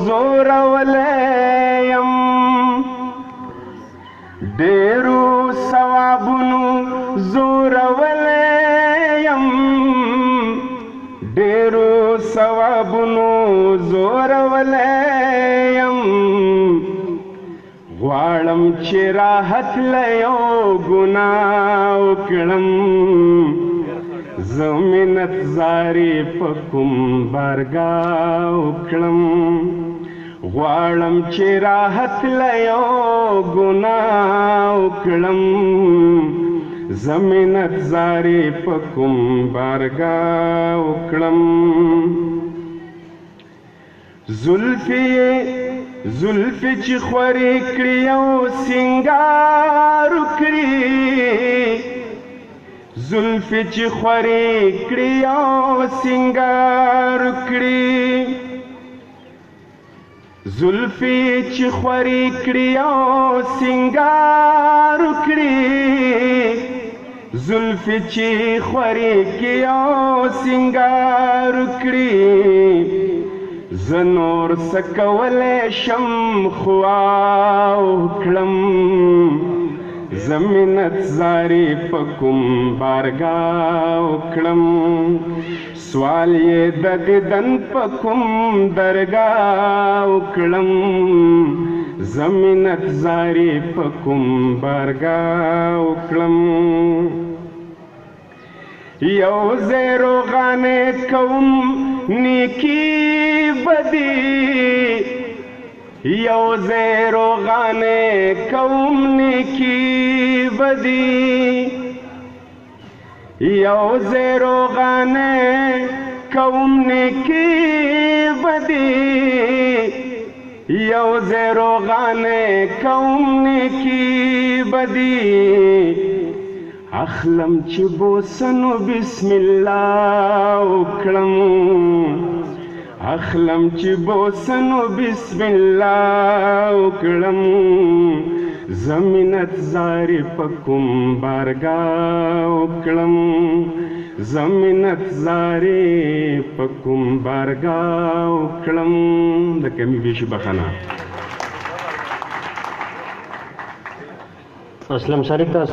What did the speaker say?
زورولیم ډېرو ثوابونو زورولیم ډېرو ثوابونو زورولیم غواړم چې راحت له یو ګناه وکړم زه منت زارې په کوم بارګاه وکړم غواړم چې راحت له یو ګناه وکړم زه منت زارې په کوم بارګاه وکړم زلفې چې خورې کړي او سینګار وکړي زلفې چې خورې کړي او سینګار وکړي زلفې چې خورې کړي او سینګار وکړي زلفې چې خورې کړي او سینګار وکړي زه نور څه کولی شم خوا وکړم زه منت زارې په کوم بارګاه وکړم سوال یې د دیدن په کوم درګاه وکړم زه منت زارې په کوم بارګاه وکړم یو ځای روغانې کوم نیکي بدی یو ځای روغانې کوم نیکي بدی یو ځای روغانې کوم نیکي بدی یو ځای روغانې کوم نیکي بدی اخلم چې بوسنو بسم الله وکړم اخلم چې بوسنو بسم الله وکړم زه منت زارې په کوم بارګاه وکړم زه منت زارې په کوم بارګاه وکړم د کمی بیشي بخښنه اسلم شریف تاسو